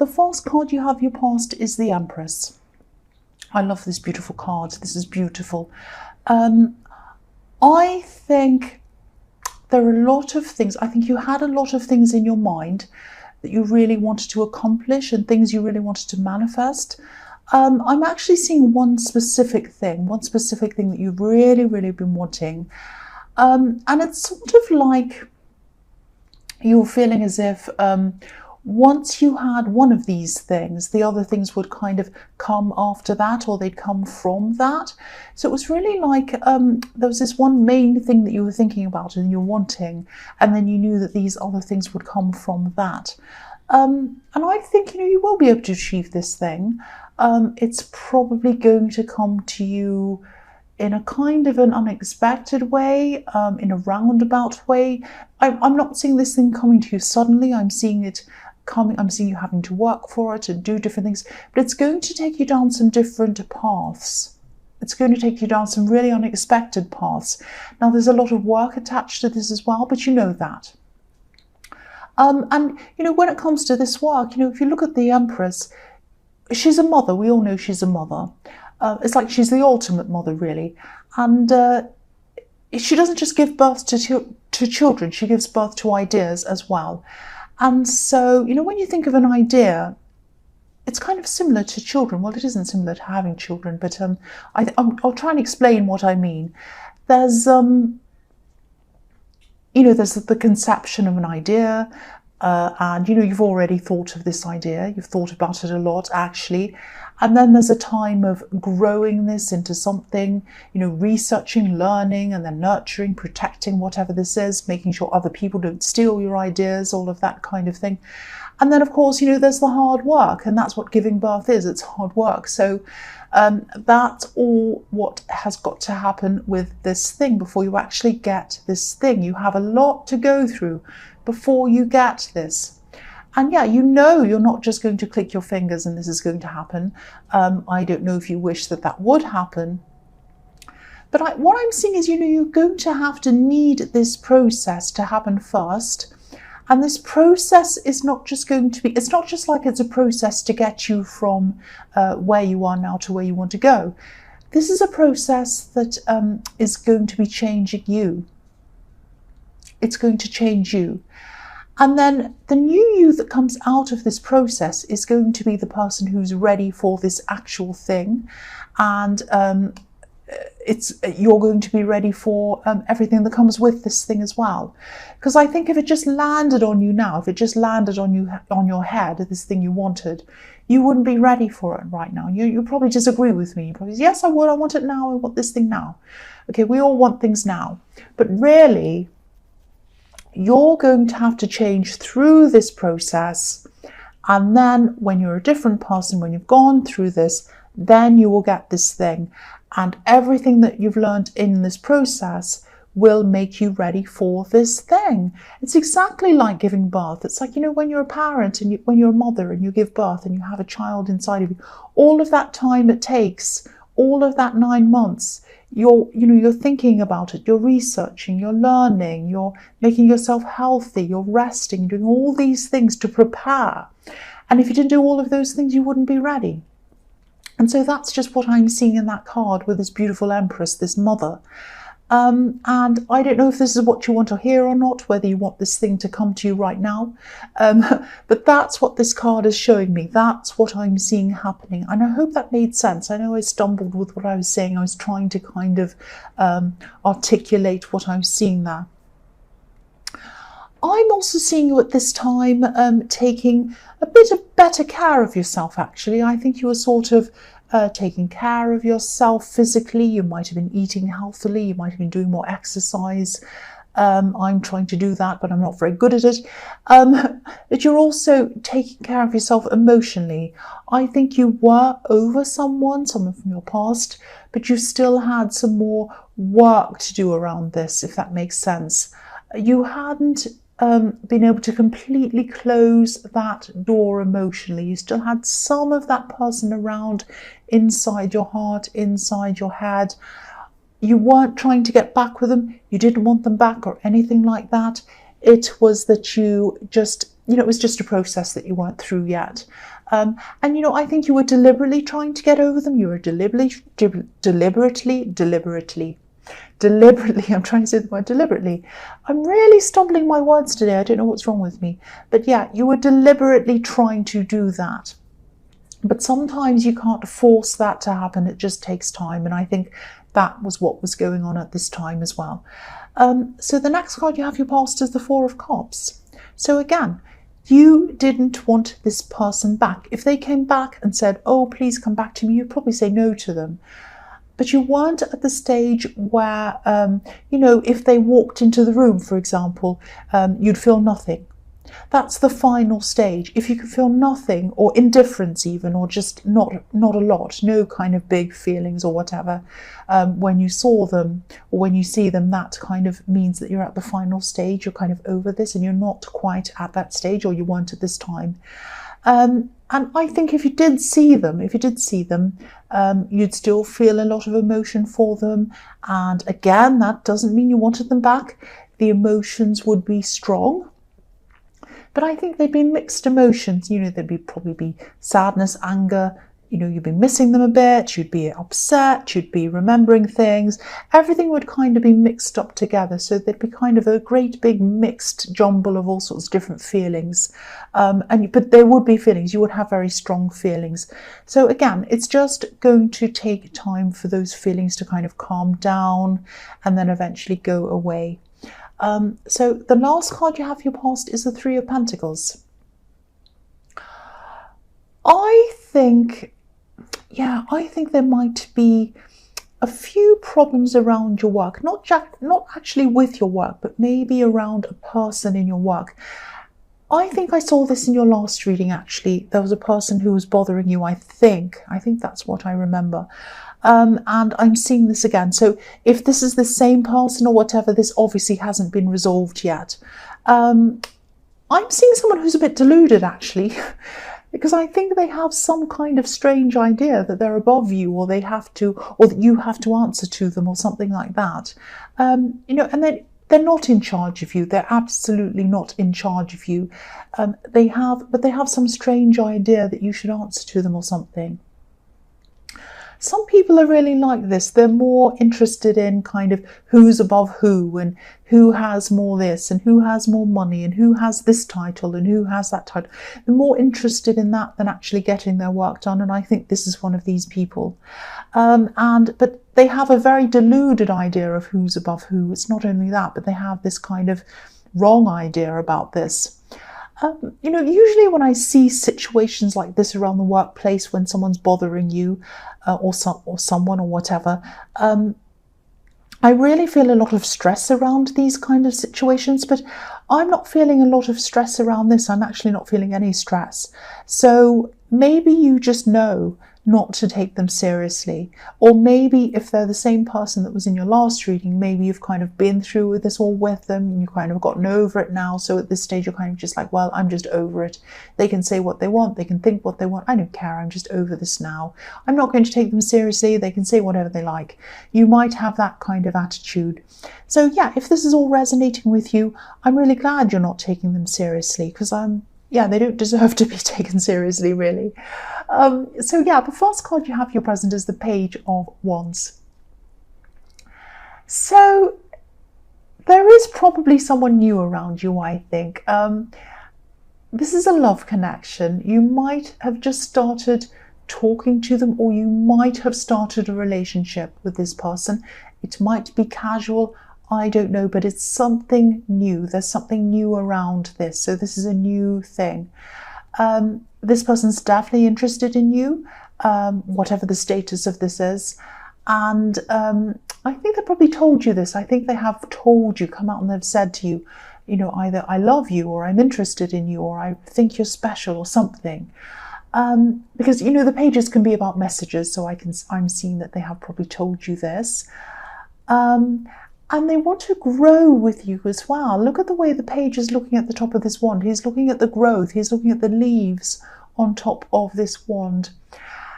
the first card you have, your past, is the Empress. I love this beautiful card. This is beautiful. I think there are a lot of things. I think you had a lot of things in your mind that you really wanted to accomplish and things you really wanted to manifest. I'm actually seeing one specific thing that you've really, really been wanting. And it's sort of like you're feeling as if once you had one of these things, the other things would kind of come after that, or they'd come from that. So it was really like there was this one main thing that you were thinking about and you're wanting, and then you knew that these other things would come from that. And I think, you will be able to achieve this thing. It's probably going to come to you in a kind of an unexpected way, in a roundabout way. I'm not seeing this thing coming to you suddenly. I'm seeing it coming. I'm seeing you having to work for it and do different things, but it's going to take you down some different paths. It's going to take you down some really unexpected paths. Now, there's a lot of work attached to this as well, but you know that. And, when it comes to this work, if you look at the Empress, she's a mother. We all know she's a mother. It's like she's the ultimate mother, really. And she doesn't just give birth to children, she gives birth to ideas as well. And so, when you think of an idea, it's kind of similar to children. Well, it isn't similar to having children, but I'll try and explain what I mean. There's, there's the conception of an idea, and, you've already thought of this idea. You've thought about it a lot, actually. And then there's a time of growing this into something, researching, learning, and then nurturing, protecting whatever this is, making sure other people don't steal your ideas, all of that kind of thing. And then, of course, there's the hard work, and that's what giving birth is. It's hard work. So that's all what has got to happen with this thing before you actually get this thing. You have a lot to go through before you get this. And yeah, you're not just going to click your fingers and this is going to happen. I don't know if you wish that would happen. But what I'm seeing is, you're going to have to need this process to happen first. And this process is not just going to be, it's not just like it's a process to get you from where you are now to where you want to go. This is a process that is going to be changing you. It's going to change you. And then the new you that comes out of this process is going to be the person who's ready for this actual thing. And you're going to be ready for everything that comes with this thing as well. Because I think if it just landed on you now, if it just landed on your head, this thing you wanted, you wouldn't be ready for it right now. You probably disagree with me. You probably say, yes, I would. I want it now. I want this thing now. Okay, we all want things now. But really, you're going to have to change through this process. And then when you're a different person, when you've gone through this, then you will get this thing. And everything that you've learned in this process will make you ready for this thing. It's exactly like giving birth. It's like, when you're a parent and when you're a mother and you give birth and you have a child inside of you, all of that time it takes, all of that 9 months, you're thinking about it, you're researching, you're learning, you're making yourself healthy, you're resting, doing all these things to prepare. And if you didn't do all of those things, you wouldn't be ready. And so that's just what I'm seeing in that card with this beautiful Empress, this mother. And I don't know if this is what you want to hear or not, whether you want this thing to come to you right now. But that's what this card is showing me. That's what I'm seeing happening. And I hope that made sense. I know I stumbled with what I was saying. I was trying to kind of articulate what I was seeing there. I'm also seeing you at this time taking a bit of better care of yourself, actually. I think you were sort of taking care of yourself physically. You might have been eating healthily. You might have been doing more exercise. I'm trying to do that, but I'm not very good at it. But you're also taking care of yourself emotionally. I think you were over someone from your past, but you still had some more work to do around this, if that makes sense. You hadn't been able to completely close that door emotionally. You still had some of that person around inside your heart, inside your head. You weren't trying to get back with them. You didn't want them back or anything like that. It was that you it was just a process that you weren't through yet. And, I think you were deliberately trying to get over them. You were deliberately, I'm trying to say the word deliberately. I'm really stumbling my words today. I don't know what's wrong with me. But yeah, you were deliberately trying to do that. But sometimes you can't force that to happen. It just takes time. And I think that was what was going on at this time as well. So the next card you have your past is the Four of Cups. So again, you didn't want this person back. If they came back and said, oh, please come back to me, you'd probably say no to them. But you weren't at the stage where, if they walked into the room, for example, you'd feel nothing. That's the final stage. If you can feel nothing, or indifference even, or just not a lot, no kind of big feelings or whatever, when you saw them or when you see them, that kind of means that you're at the final stage. You're kind of over this and you're not quite at that stage, or you weren't at this time. And I think if you did see them, you'd still feel a lot of emotion for them. And again, that doesn't mean you wanted them back. The emotions would be strong. But I think they'd be mixed emotions. There'd probably be sadness, anger. You'd be missing them a bit. You'd be upset. You'd be remembering things. Everything would kind of be mixed up together. So there'd be kind of a great big mixed jumble of all sorts of different feelings. But there would be feelings. You would have very strong feelings. So again, it's just going to take time for those feelings to kind of calm down and then eventually go away. So the last card you have for your past is the Three of Pentacles. I think there might be a few problems around your work, not actually with your work, but maybe around a person in your work. I think I saw this in your last reading, actually. There was a person who was bothering you, I think that's what I remember. And I'm seeing this again. So if this is the same person or whatever, this obviously hasn't been resolved yet. I'm seeing someone who's a bit deluded, actually, because I think they have some kind of strange idea that they're above you, or or that you have to answer to them, or something like that. And they're not in charge of you. They're absolutely not in charge of you. But they have some strange idea that you should answer to them or something. Some people are really like this. They're more interested in kind of who's above who, and who has more this, and who has more money, and who has this title, and who has that title. They're more interested in that than actually getting their work done. And I think this is one of these people. But they have a very deluded idea of who's above who. It's not only that, but they have this kind of wrong idea about this. Usually when I see situations like this around the workplace, when someone's bothering you or someone or whatever, I really feel a lot of stress around these kind of situations, but I'm not feeling a lot of stress around this. I'm actually not feeling any stress. So maybe you just know not to take them seriously. Or maybe if they're the same person that was in your last reading, maybe you've kind of been through with this all with them and you've kind of gotten over it now. So at this stage, you're kind of just like, well, I'm just over it. They can say what they want. They can think what they want. I don't care. I'm just over this now. I'm not going to take them seriously. They can say whatever they like. You might have that kind of attitude. So yeah, if this is all resonating with you, I'm really glad you're not taking them seriously, because they don't deserve to be taken seriously, really. So yeah, the first card you have for your present is the Page of Wands. So there is probably someone new around you, I think. This is a love connection. You might have just started talking to them, or you might have started a relationship with this person. It might be casual, I don't know, but it's something new. There's something new around this. So this is a new thing. This person's definitely interested in you, whatever the status of this is. And I think they probably told you this. I think they have told you, come out and they've said to you, either I love you, or I'm interested in you, or I think you're special, or something. Because, the pages can be about messages. So I'm seeing that they have probably told you this. And they want to grow with you as well. Look at the way the page is looking at the top of this wand. He's looking at the growth. He's looking at the leaves on top of this wand.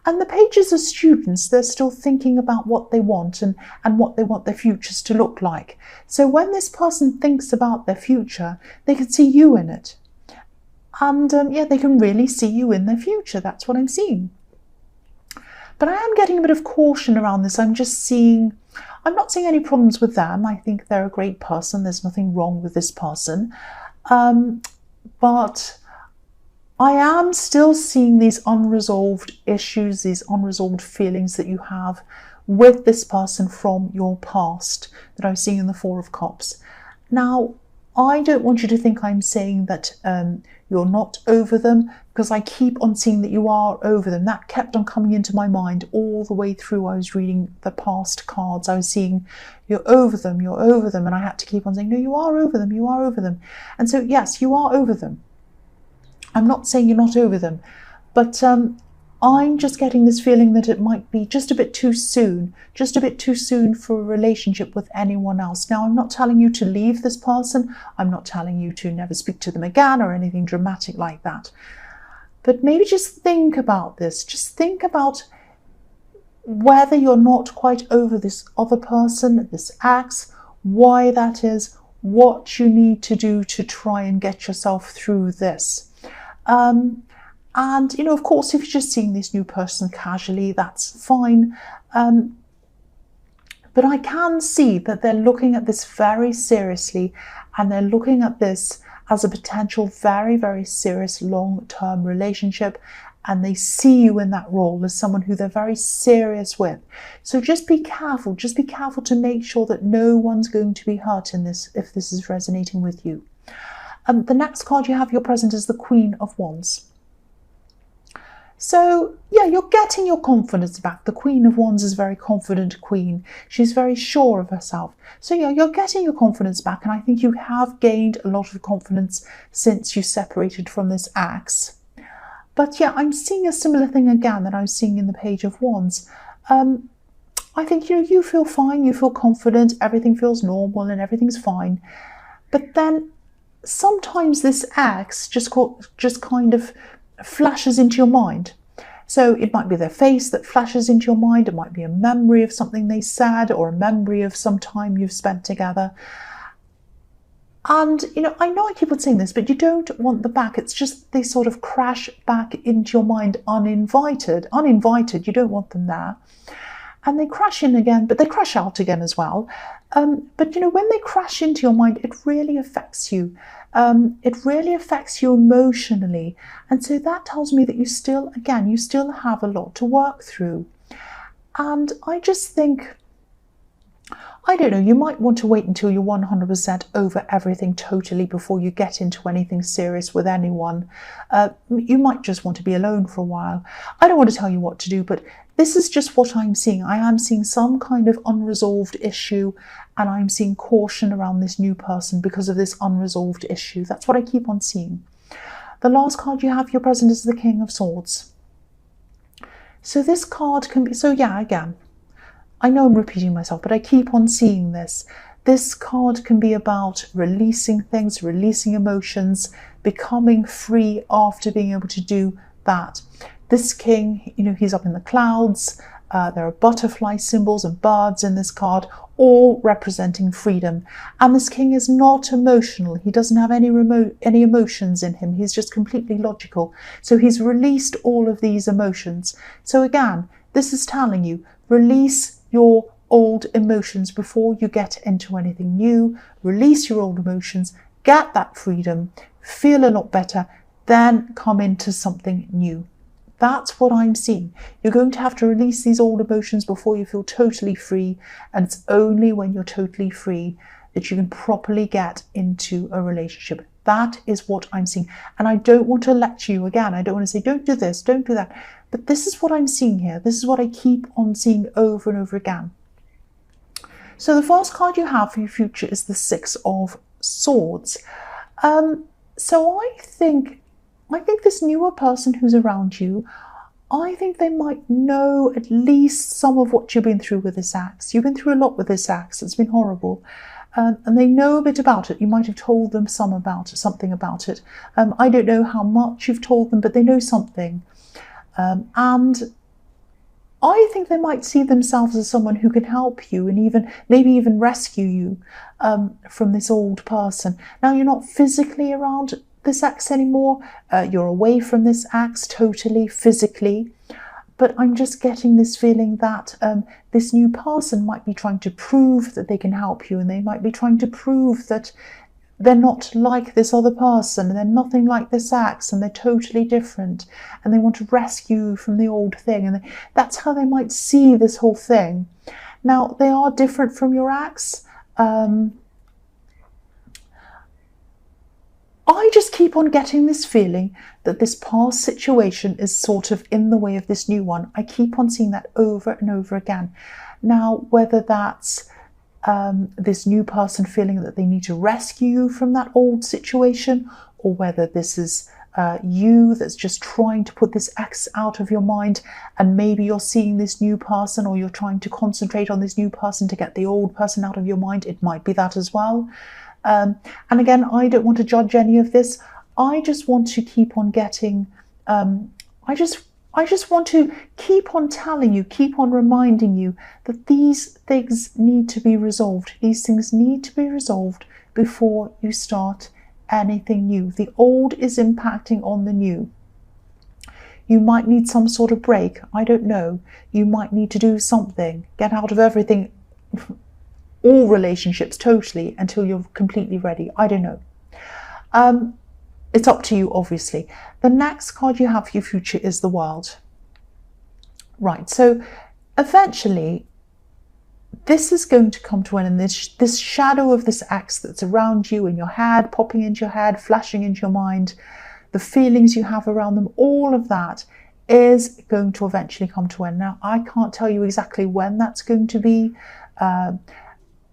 And the pages are students. They're still thinking about what they want and what they want their futures to look like. So when this person thinks about their future, they can see you in it. And yeah, they can really see you in their future. That's what I'm seeing. But I am getting a bit of caution around this. I'm not seeing any problems with them. I think they're a great person. There's nothing wrong with this person. But I am still seeing these unresolved issues, these unresolved feelings that you have with this person from your past that I'm seeing in the Four of Cups. Now, I don't want you to think I'm saying that you're not over them, because I keep on seeing that you are over them. That kept on coming into my mind all the way through. I was reading the past cards. I was seeing you're over them, you're over them. And I had to keep on saying, no, you are over them, you are over them. And so, yes, you are over them. I'm not saying you're not over them, but I'm just getting this feeling that it might be just a bit too soon for a relationship with anyone else. Now, I'm not telling you to leave this person. I'm not telling you to never speak to them again or anything dramatic like that. But maybe just think about this. Just think about whether you're not quite over this other person, this ex, why that is, what you need to do to try and get yourself through this. And, of course, if you're just seeing this new person casually, that's fine. But I can see that they're looking at this very seriously, and they're looking at this as a potential very, very serious long-term relationship. And they see you in that role as someone who they're very serious with. So just be careful. Just be careful to make sure that no one's going to be hurt in this if this is resonating with you. The next card you have your present is the Queen of Wands. So, yeah, you're getting your confidence back. The Queen of Wands is a very confident queen. She's very sure of herself. So, yeah, you're getting your confidence back. And I think you have gained a lot of confidence since you separated from this ex. But, yeah, I'm seeing a similar thing again that I was seeing in the Page of Wands. I think, you feel fine. You feel confident. Everything feels normal and everything's fine. But then sometimes this ex just kind of flashes into your mind. So it might be their face that flashes into your mind. It might be a memory of something they said or a memory of some time you've spent together. And, I know I keep on saying this, but you don't want them back. It's just they sort of crash back into your mind uninvited. Uninvited, you don't want them there. And they crash in again, but they crash out again as well. But, when they crash into your mind, it really affects you. It really affects you emotionally. And so that tells me that you still have a lot to work through. And I just think, I don't know, you might want to wait until you're 100% over everything totally before you get into anything serious with anyone. You might just want to be alone for a while. I don't want to tell you what to do, but this is just what I'm seeing. I am seeing some kind of unresolved issue, and I'm seeing caution around this new person because of this unresolved issue. That's what I keep on seeing. The last card you have your present is the King of Swords. So this card can be, again, I know I'm repeating myself, but I keep on seeing this. This card can be about releasing things, releasing emotions, becoming free after being able to do that. This king, he's up in the clouds. There are butterfly symbols and birds in this card, all representing freedom. And this king is not emotional. He doesn't have any emotions in him. He's just completely logical. So he's released all of these emotions. So again, this is telling you, release your old emotions before you get into anything new. Release your old emotions, get that freedom, feel a lot better, then come into something new. That's what I'm seeing. You're going to have to release these old emotions before you feel totally free. And it's only when you're totally free that you can properly get into a relationship. That is what I'm seeing. And I don't want to lecture you again. I don't want to say, don't do this, don't do that. But this is what I'm seeing here. This is what I keep on seeing over and over again. So the first card you have for your future is the Six of Swords. So I think this newer person who's around you, I think they might know at least some of what you've been through with this ex. You've been through a lot with this ex. It's been horrible. And they know a bit about it. You might have told them something about it. I don't know how much you've told them, but they know something. And I think they might see themselves as someone who can help you and maybe even rescue you from this old person. Now, you're not physically around this ex anymore. You're away from this ex totally, physically. But I'm just getting this feeling that this new person might be trying to prove that they can help you, and they might be trying to prove that they're not like this other person, and they're nothing like this ex, and they're totally different, and they want to rescue you from the old thing, and that's how they might see this whole thing. Now, they are different from your ex. I just keep on getting this feeling that this past situation is sort of in the way of this new one. I keep on seeing that over and over again. Now, whether that's this new person feeling that they need to rescue you from that old situation, or whether this is you that's just trying to put this ex out of your mind, and maybe you're seeing this new person, or you're trying to concentrate on this new person to get the old person out of your mind. It might be that as well. And again, I don't want to judge any of this. I just want to keep on getting, I just want to keep on telling you, keep on reminding you that these things need to be resolved. These things need to be resolved before you start anything new. The old is impacting on the new. You might need some sort of break. I don't know. You might need to do something, get out of everything, all relationships totally, until you're completely ready. I don't know. It's up to you, obviously. The next card you have for your future is the World. Right, so eventually this is going to come to an end. This shadow of this ex that's around you, in your head, popping into your head, flashing into your mind, the feelings you have around them, all of that is going to eventually come to an end. Now, I can't tell you exactly when that's going to be,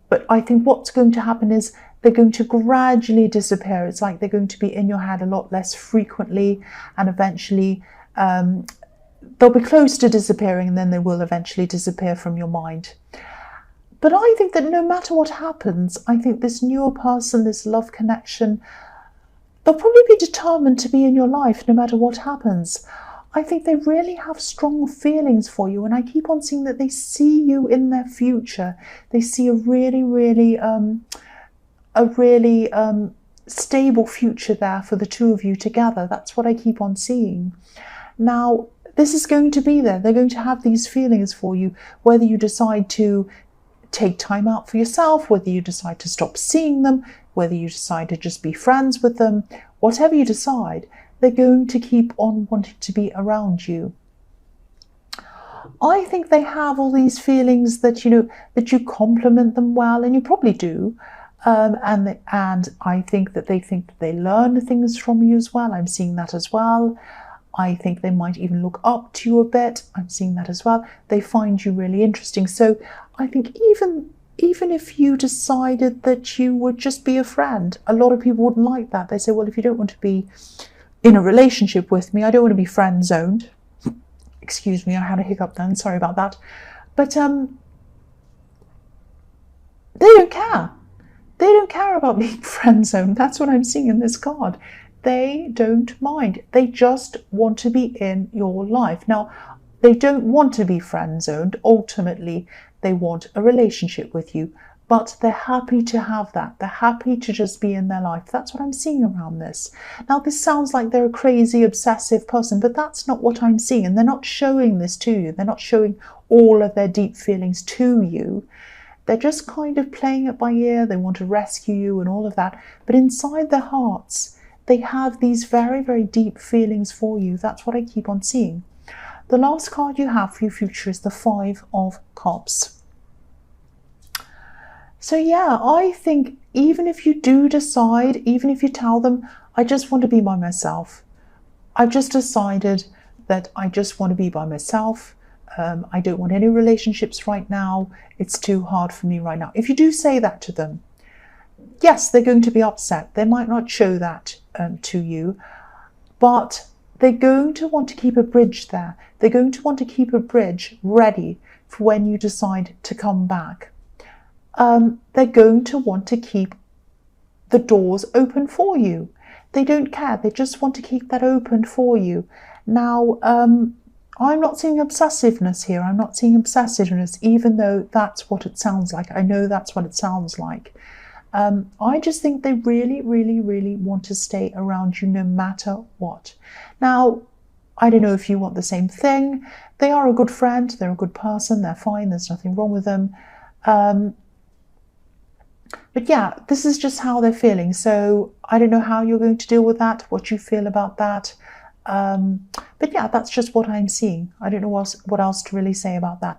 but I think what's going to happen is they're going to gradually disappear. It's like they're going to be in your head a lot less frequently, and eventually they'll be close to disappearing, and then they will eventually disappear from your mind. But I think that no matter what happens, I think this newer person, this love connection, they'll probably be determined to be in your life no matter what happens. I think they really have strong feelings for you, and I keep on seeing that they see you in their future. They see a really stable future there for the two of you together. That's what I keep on seeing. Now, this is going to be there. They're going to have these feelings for you, whether you decide to take time out for yourself, whether you decide to stop seeing them, whether you decide to just be friends with them, whatever you decide, they're going to keep on wanting to be around you. I think they have all these feelings that, that you compliment them well, and you probably do. And I think that they learn things from you as well. I'm seeing that as well. I think they might even look up to you a bit. I'm seeing that as well. They find you really interesting. So I think even if you decided that you would just be a friend, a lot of people wouldn't like that. They say, well, if you don't want to be in a relationship with me, I don't want to be friend zoned. Excuse me, I had a hiccup then. Sorry about that. But they don't care. They don't care about being friend zoned. That's what I'm seeing in this card. They don't mind. They just want to be in your life. Now, they don't want to be friend zoned. Ultimately, they want a relationship with you, but they're happy to have that. They're happy to just be in their life. That's what I'm seeing around this. Now, this sounds like they're a crazy, obsessive person, but that's not what I'm seeing. And they're not showing this to you. They're not showing all of their deep feelings to you. They're just kind of playing it by ear. They want to rescue you and all of that. But inside their hearts, they have these very, very deep feelings for you. That's what I keep on seeing. The last card you have for your future is the Five of Cups. So yeah, I think even if you do decide, even if you tell them, I just want to be by myself. I've just decided that I just want to be by myself. I don't want any relationships right now. It's too hard for me right now. If you do say that to them, yes, they're going to be upset. They might not show that to you, but they're going to want to keep a bridge there. They're going to want to keep a bridge ready for when you decide to come back. They're going to want to keep the doors open for you. They don't care. They just want to keep that open for you. Now, I'm not seeing obsessiveness here. I'm not seeing obsessiveness, even though that's what it sounds like. I know that's what it sounds like. I just think they really, really, really want to stay around you no matter what. Now, I don't know if you want the same thing. They are a good friend, they're a good person, they're fine, there's nothing wrong with them. But yeah, this is just how they're feeling. So I don't know how you're going to deal with that, what you feel about that. But yeah, that's just what I'm seeing. I don't know what else to really say about that.